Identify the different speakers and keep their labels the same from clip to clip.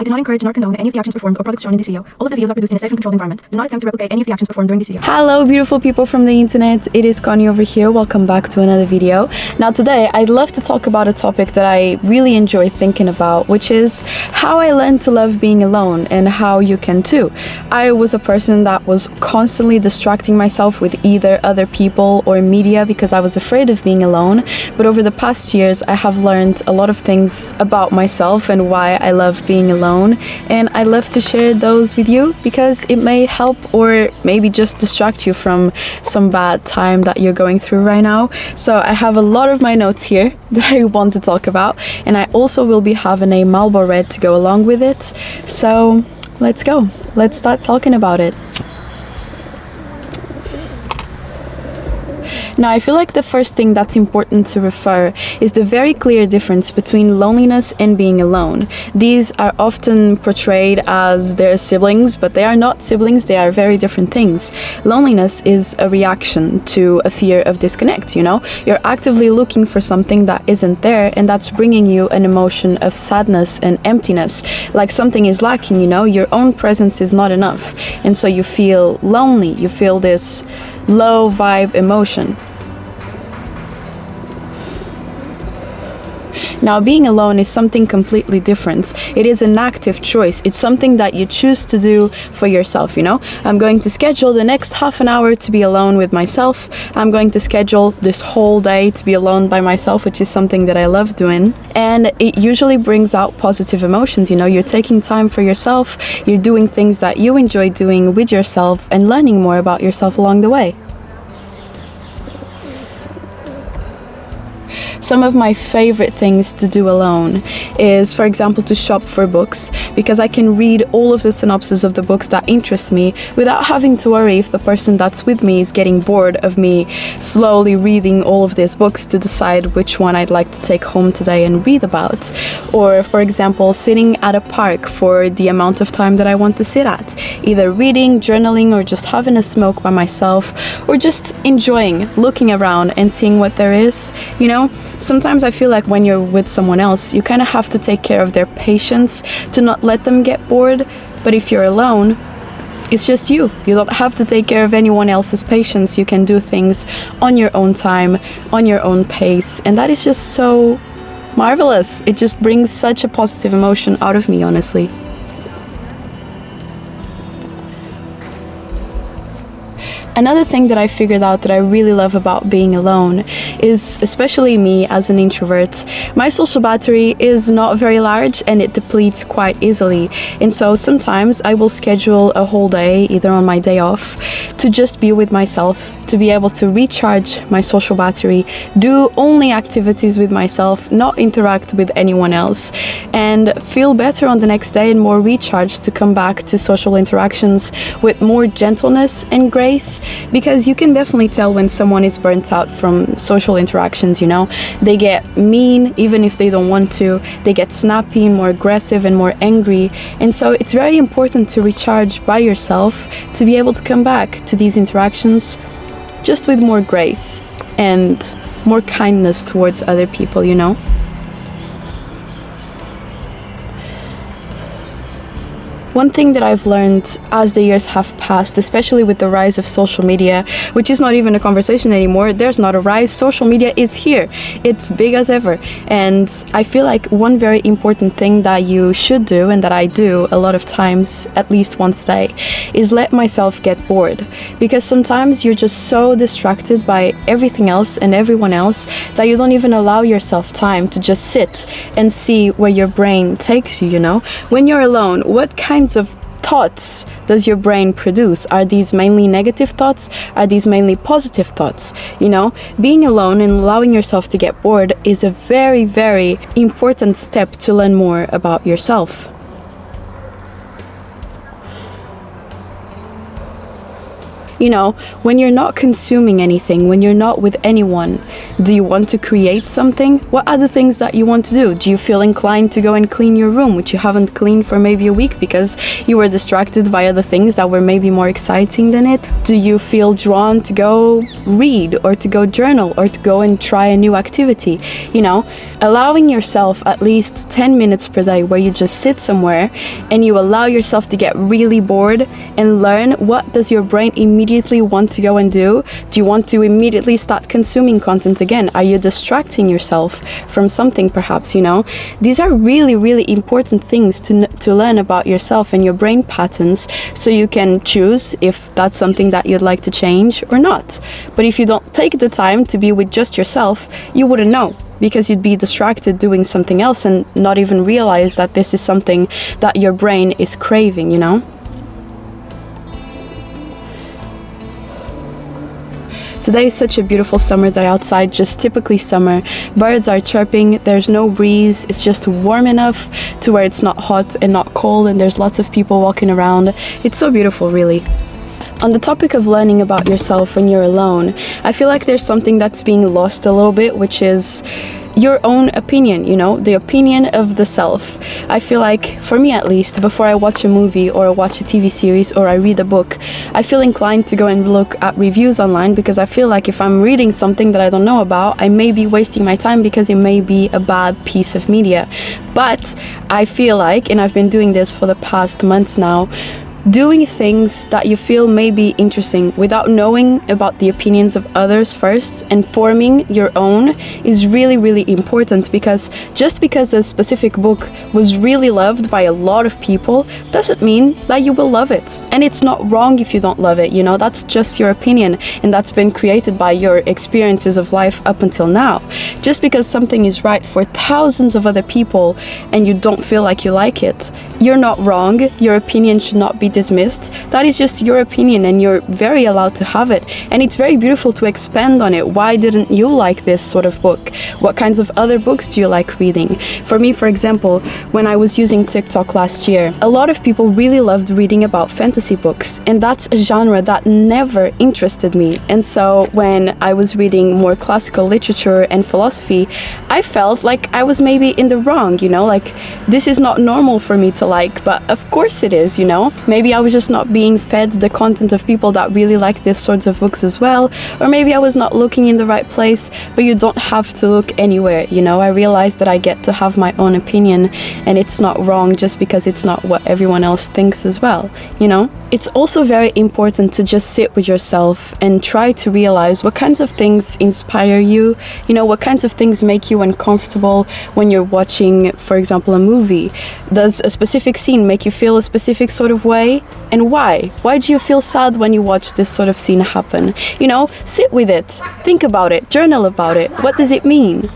Speaker 1: I do not encourage nor condone any of the actions performed or products shown in this video. All of the videos are produced in a safe and controlled environment. Do not attempt to replicate any of the actions performed during this video.
Speaker 2: Hello beautiful people from the internet, it is Connie over here. Welcome back to another video. Now today I'd love to talk about a topic that I really enjoy thinking about, which is how I learned to love being alone and how you can too. I was a person that was constantly distracting myself with either other people or media because I was afraid of being alone, but over the past years I have learned a lot of things about myself and why I love being alone, and I love to share those with you because it may help or maybe just distract you from some bad time that you're going through right now. So I have a lot of my notes here that I want to talk about, and I also will be having a Marlboro Red to go along with it. So let's go. Let's start talking about it. Now, I feel like the first thing that's important to refer is the very clear difference between loneliness and being alone. These are often portrayed as their siblings, but they are not siblings, they are very different things. Loneliness is a reaction to a fear of disconnect, you know? You're actively looking for something that isn't there, and that's bringing you an emotion of sadness and emptiness. Like something is lacking, you know? Your own presence is not enough, and so you feel lonely, you feel this low vibe emotion. Now, being alone is something completely different. It is an active choice. It's something that you choose to do for yourself, you know? I'm going to schedule the next half an hour to be alone with myself. I'm going to schedule this whole day to be alone by myself, which is something that I love doing. And it usually brings out positive emotions, you know? You're taking time for yourself, you're doing things that you enjoy doing with yourself and learning more about yourself along the way. Some of my favorite things to do alone is, for example, to shop for books, because I can read all of the synopses of the books that interest me without having to worry if the person that's with me is getting bored of me slowly reading all of these books to decide which one I'd like to take home today and read about. Or, for example, sitting at a park for the amount of time that I want to sit at, either reading, journaling, or just having a smoke by myself, or just enjoying looking around and seeing what there is, you know? Sometimes I feel like when you're with someone else, you kind of have to take care of their patience to not let them get bored. But if you're alone, it's just you. You don't have to take care of anyone else's patience. You can do things on your own time, on your own pace. And that is just so marvelous. It just brings such a positive emotion out of me, honestly. Another thing that I figured out that I really love about being alone is, especially me as an introvert, my social battery is not very large and it depletes quite easily. And so sometimes I will schedule a whole day, either on my day off, to just be with myself, to be able to recharge my social battery, do only activities with myself, not interact with anyone else, and feel better on the next day and more recharged to come back to social interactions with more gentleness and grace. Because you can definitely tell when someone is burnt out from social interactions, you know? They get mean even if they don't want to, they get snappy, more aggressive and more angry, and so it's very important to recharge by yourself to be able to come back to these interactions just with more grace and more kindness towards other people, you know? One thing that I've learned as the years have passed, especially with the rise of social media, which is not even a conversation anymore, there's not a rise, social media is here. It's big as ever. And I feel like one very important thing that you should do, and that I do a lot of times, at least once a day, is let myself get bored. Because sometimes you're just so distracted by everything else and everyone else that you don't even allow yourself time to just sit and see where your brain takes you, you know? When you're alone, what kinds of thoughts does your brain produce? Are these mainly negative thoughts? Are these mainly positive thoughts? You know, being alone and allowing yourself to get bored is a very, very important step to learn more about yourself. You know, when you're not consuming anything, when you're not with anyone, do you want to create something? What are the things that you want to do? Do you feel inclined to go and clean your room, which you haven't cleaned for maybe a week because you were distracted by other things that were maybe more exciting than it? Do you feel drawn to go read or to go journal or to go and try a new activity? You know, allowing yourself at least 10 minutes per day where you just sit somewhere and you allow yourself to get really bored and learn what does your brain immediately want to go and do. Do you want to immediately start consuming content again? Are you distracting yourself from something perhaps, you know? These are really, really important things to learn about yourself and your brain patterns, so you can choose if that's something that you'd like to change or not. But if you don't take the time to be with just yourself, you wouldn't know, because you'd be distracted doing something else and not even realize that this is something that your brain is craving, you know? Today is such a beautiful summer day outside, just typically summer. Birds are chirping, there's no breeze, it's just warm enough to where it's not hot and not cold, and there's lots of people walking around. It's so beautiful, really. On the topic of learning about yourself when you're alone, I feel like there's something that's being lost a little bit, which is your own opinion, you know, the opinion of the self. I feel like, for me at least, before I watch a movie or watch a TV series or I read a book, I feel inclined to go and look at reviews online, because I feel like if I'm reading something that I don't know about, I may be wasting my time because it may be a bad piece of media. But I feel like, and I've been doing this for the past months now, doing things that you feel may be interesting without knowing about the opinions of others first and forming your own is really, really important, because just because a specific book was really loved by a lot of people doesn't mean that you will love it. And it's not wrong if you don't love it, you know, that's just your opinion, and that's been created by your experiences of life up until now. Just because something is right for thousands of other people and you don't feel like you like it, you're not wrong. Your opinion should not be dismissed. That is just your opinion and you're very allowed to have it, and it's very beautiful to expand on it. Why didn't you like this sort of book? What kinds of other books do you like reading? For me, for example, when I was using TikTok last year, a lot of people really loved reading about fantasy books, and that's a genre that never interested me. And so when I was reading more classical literature and philosophy, I felt like I was maybe in the wrong, you know, like this is not normal for me to like, but of course it is, you know. Maybe I was just not being fed the content of people that really like these sorts of books as well, or maybe I was not looking in the right place. But you don't have to look anywhere, you know. I realized that I get to have my own opinion, and it's not wrong just because it's not what everyone else thinks as well, you know. It's also very important to just sit with yourself and try to realize what kinds of things inspire you, you know, what kinds of things make you uncomfortable when you're watching, for example, a movie. Does a specific scene make you feel a specific sort of way? And why? Why do you feel sad when you watch this sort of scene happen? You know, sit with it, think about it, journal about it. What does it mean?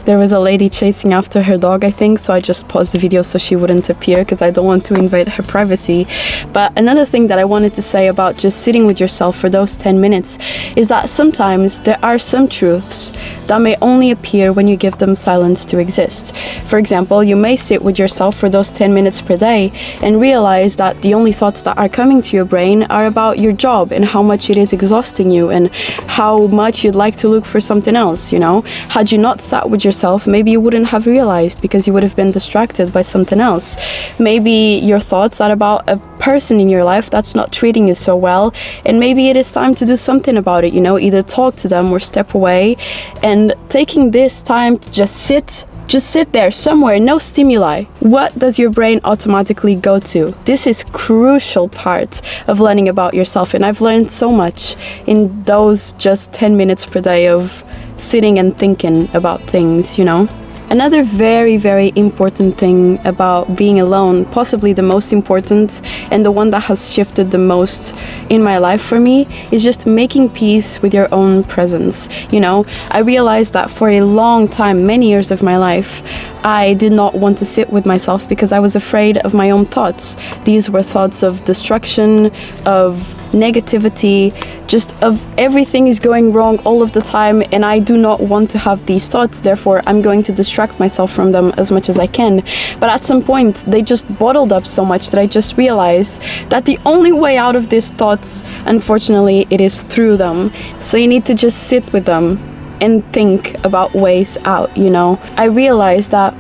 Speaker 2: There was a lady chasing after her dog, I think, so I just paused the video so she wouldn't appear, because I don't want to invade her privacy. But another thing that I wanted to say about just sitting with yourself for those 10 minutes is that sometimes there are some truths that may only appear when you give them silence to exist. For example, you may sit with yourself for those 10 minutes per day and realize that the only thoughts that are coming to your brain are about your job and how much it is exhausting you and how much you'd like to look for something else, you know. Had you not sat with yourself, maybe you wouldn't have realized, because you would have been distracted by something else. Maybe your thoughts are about a person in your life that's not treating you so well, and maybe it is time to do something about it, you know, either talk to them or step away. And taking this time to just sit there somewhere, no stimuli. What does your brain automatically go to? This is crucial part of learning about yourself, and I've learned so much in those just 10 minutes per day of sitting and thinking about things, you know. Another very, very important thing about being alone, possibly the most important and the one that has shifted the most in my life for me, is just making peace with your own presence. You know, I realized that for a long time, many years of my life, I did not want to sit with myself because I was afraid of my own thoughts. These were thoughts of destruction, of negativity, just of everything is going wrong all of the time, and I do not want to have these thoughts. Therefore, I'm going to distract myself from them as much as I can. But at some point, they just bottled up so much that I just realized that the only way out of these thoughts, unfortunately, it is through them. So you need to just sit with them and think about ways out, you know. I realized that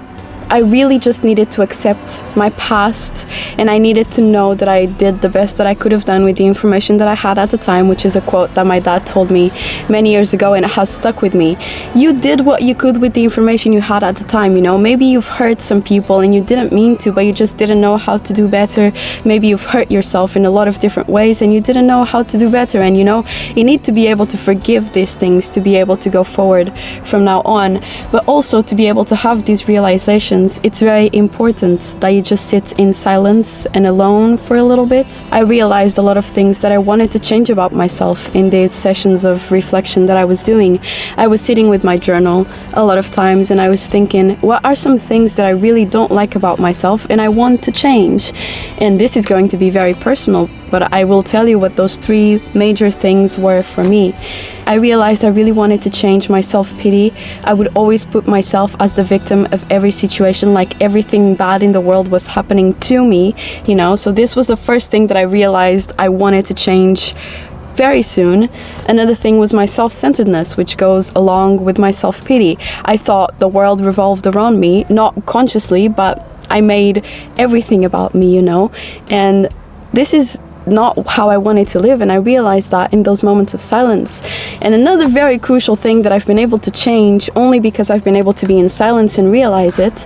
Speaker 2: I really just needed to accept my past, and I needed to know that I did the best that I could have done with the information that I had at the time, which is a quote that my dad told me many years ago, and it has stuck with me. You did what you could with the information you had at the time, you know. Maybe you've hurt some people and you didn't mean to, but you just didn't know how to do better. Maybe you've hurt yourself in a lot of different ways and you didn't know how to do better, and you know, you need to be able to forgive these things to be able to go forward from now on, but also to be able to have these realizations. It's very important that you just sit in silence and alone for a little bit. I realized a lot of things that I wanted to change about myself in these sessions of reflection that I was doing. I was sitting with my journal a lot of times and I was thinking, what are some things that I really don't like about myself and I want to change? And this is going to be very personal, but I will tell you what those 3 major things were for me. I realized I really wanted to change my self-pity. I would always put myself as the victim of every situation, like everything bad in the world was happening to me, you know. So this was the first thing that I realized I wanted to change very soon. Another thing was my self-centeredness, which goes along with my self-pity. I thought the world revolved around me, not consciously, but I made everything about me, you know. And this is not how I wanted to live, and I realized that in those moments of silence. And another very crucial thing that I've been able to change, only because I've been able to be in silence and realize it,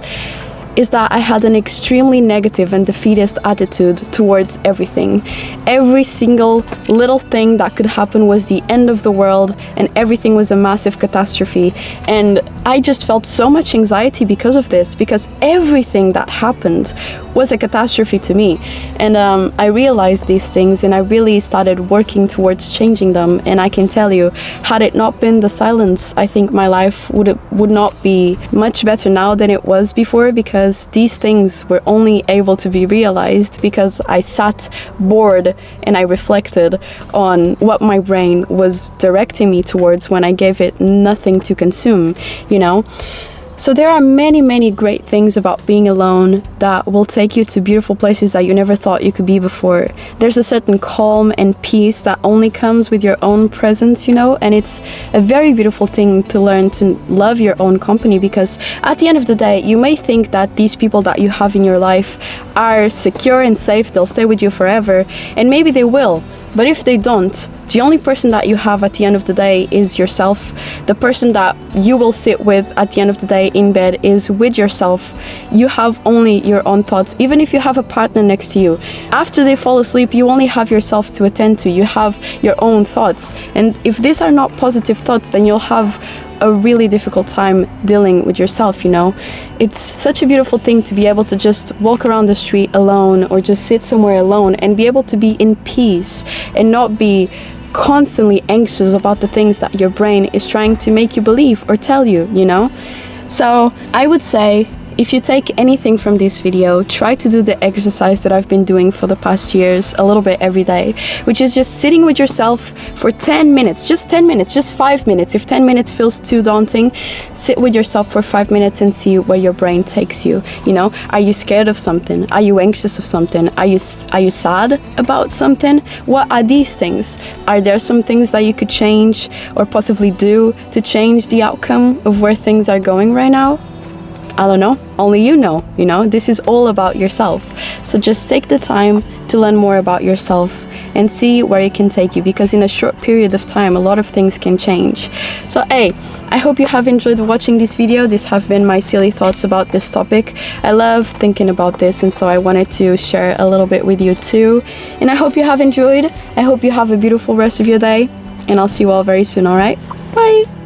Speaker 2: is that I had an extremely negative and defeatist attitude towards everything. Every single little thing that could happen was the end of the world, and everything was a massive catastrophe. And I just felt so much anxiety because of this, because everything that happened was a catastrophe to me. And I realized these things and I really started working towards changing them. And I can tell you, had it not been the silence, I think my life would not be much better now than it was before, because these things were only able to be realized because I sat bored and I reflected on what my brain was directing me towards when I gave it nothing to consume, you know. So there are many, many great things about being alone that will take you to beautiful places that you never thought you could be before. There's a certain calm and peace that only comes with your own presence, you know, and it's a very beautiful thing to learn to love your own company, because at the end of the day, you may think that these people that you have in your life are secure and safe, they'll stay with you forever, and maybe they will. But if they don't, the only person that you have at the end of the day is yourself. The person that you will sit with at the end of the day in bed is with yourself. You have only your own thoughts. Even if you have a partner next to you, after they fall asleep, you only have yourself to attend to. You have your own thoughts. And if these are not positive thoughts, then you'll have a really difficult time dealing with yourself, you know. It's such a beautiful thing to be able to just walk around the street alone, or just sit somewhere alone and be able to be in peace and not be constantly anxious about the things that your brain is trying to make you believe or tell you, you know. So I would say, if you take anything from this video, try to do the exercise that I've been doing for the past years a little bit every day, which is just sitting with yourself for 10 minutes, just 10 minutes, just 5 minutes. If 10 minutes feels too daunting, sit with yourself for 5 minutes and see where your brain takes you. You know, are you scared of something? Are you anxious of something? Are you sad about something? What are these things? Are there some things that you could change or possibly do to change the outcome of where things are going right now? I don't know, only you know, this is all about yourself. So just take the time to learn more about yourself and see where it can take you, because in a short period of time, a lot of things can change. So hey, I hope you have enjoyed watching this video. These have been my silly thoughts about this topic. I love thinking about this, and so I wanted to share a little bit with you too. And I hope you have enjoyed. I hope you have a beautiful rest of your day, and I'll see you all very soon, alright? Bye!